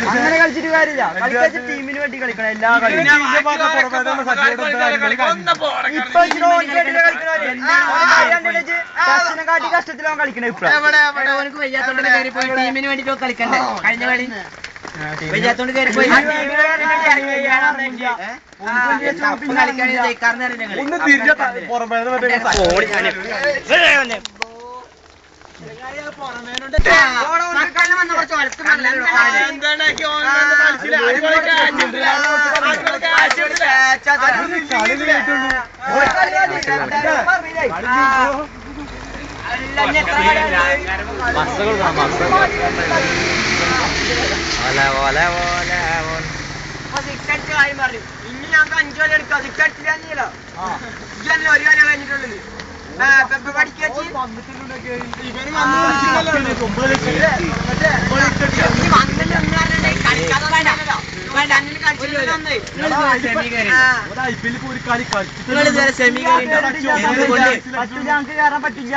അങ്ങനെ കളിച്ചിട്ട് കാര്യമില്ല. കളിച്ച ടീമിന് വേണ്ടി കളിക്കണം എല്ലാ കളിയും. കാട്ടി കഷ്ടത്തിലാണ് കളിക്കണേ. ടീമിന് വേണ്ടിട്ട് കളിക്കണ്ടേ കഴിഞ്ഞ കളി വയ്യാത്തോണ്ട് കയറി പോയി ഇനി ഞങ്ങൾക്ക് 5 കളി എടുക്കാം. സിക്കടിച്ചില്ല ഒരു കളി കഴിഞ്ഞിട്ടുള്ളത്. കയറാൻ പറ്റില്ല.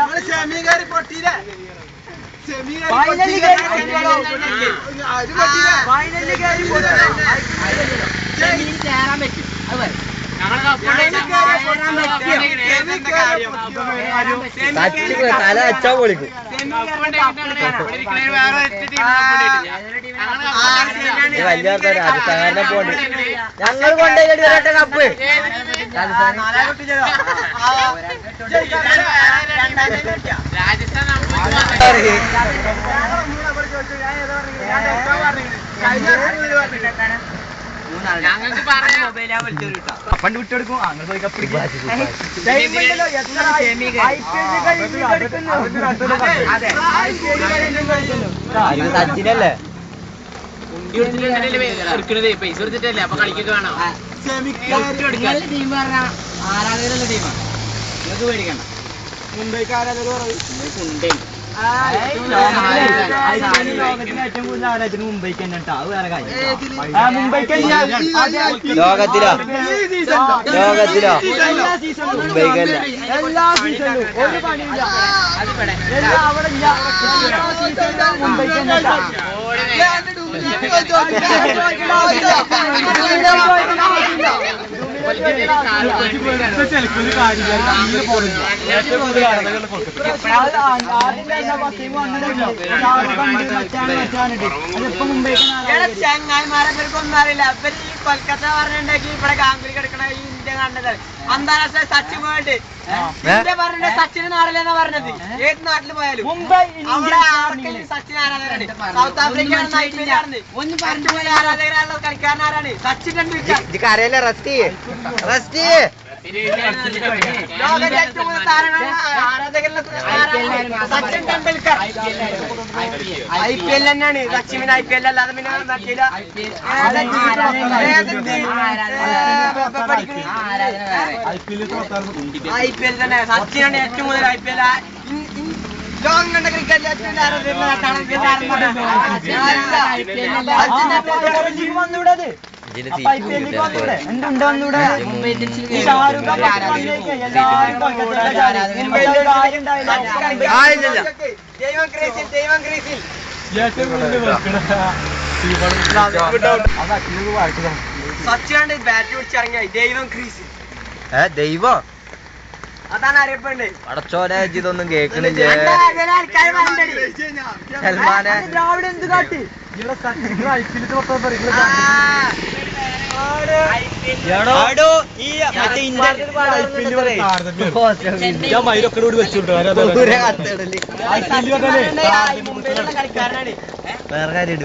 ചേരാൻ പറ്റും. തല അച്ചാ പൊളിക്കും. വലിയ രാജസ്ഥാനെ പോണ്ട് ഞങ്ങൾ കൊണ്ടുപോയി വരട്ടെ കപ്പ്. ഞങ്ങൾക്ക് പറയാം പണ്ട് വിട്ടെടുക്കും. അങ്ങനെ പോയി കപ്പിടിക്കും. സച്ചിനല്ലേ പൈസ കൊടുത്തിട്ടല്ലേ അപ്പൊ കളിക്കൊക്കെ വേണം. ടീം പറഞ്ഞ ആരാധകരുള്ള ടീമാണ്. നിങ്ങൾക്ക് പേടിക്കണ്ട. മുംബൈക്ക് ആരാധകർ മുംബൈ ലോകത്തിന് ഏറ്റവും കൂടുതൽ ആരാധന മുംബൈക്ക് തന്നെ കേട്ടോ. അത് വേറെ കാര്യം. മുംബൈക്ക് ലോകത്തിലോ മുംബൈക്കല്ല എല്ലാ സീസണിലും ഒരു പണിയില്ല. അവിടെ ഇല്ല. മുംബൈക്ക് തന്നെ ചങ്ങായിമാരെക്കൊന്നും അറിയില്ല. ഇവര് ഈ കൊൽക്കത്ത പറഞ്ഞിട്ടുണ്ടെങ്കിൽ ഇവിടെ ഗാംഗുലി കിടക്കണ ഈ ഇന്ത്യ കണ്ടത് അന്താരാഷ്ട്ര സച്ചിൻ വേൾഡ് ഇന്ത്യ പറഞ്ഞ സച്ചിന് നാടില്ലെന്നാ പറഞ്ഞത്. ഏത് നാട്ടിൽ പോയാലും അവിടെ ആർക്കും സച്ചിൻ ആരാധകരാണ്. സൗത്ത് ആഫ്രിക്ക ഒന്ന് പറഞ്ഞു പോയ ആരാധകരാണല്ലോ. കളിക്കാരനാരാണ്? സച്ചിൻ ടെണ്ടുൽക്കർ. ലോകത്തെ ഏറ്റവും കൂടുതൽ താരങ്ങൾ ആരാധകരുടെ സച്ചിൻ ടെണ്ടുൽക്കർ. IPL തന്നെയാണ്. സച്ചിന് IPL അല്ലാതെ പിന്നെ നടക്കില്ല. IPL തന്നെ. സച്ചിനാണ് ഏറ്റവും കൂടുതൽ IPL ലോകം കണ്ട ക്രിക്കറ്റിൽ ഏറ്റവും വന്നൂടത്. എന്തുണ്ട് വന്നൂടെ? സച്ചിനാണ്ട് ബാറ്റ് പിടിച്ചിറങ്ങിയ ദൈവം ക്രീസിൽ. ദൈവം അതാണ് അറിയപ്പെടുന്നത്. പടച്ചോനെ ഇതൊന്നും കേൾക്കണില്ലേ? ദ്രാവിഡ് എന്ത് കാട്ടി? വേറെ കാര്യമുണ്ട്.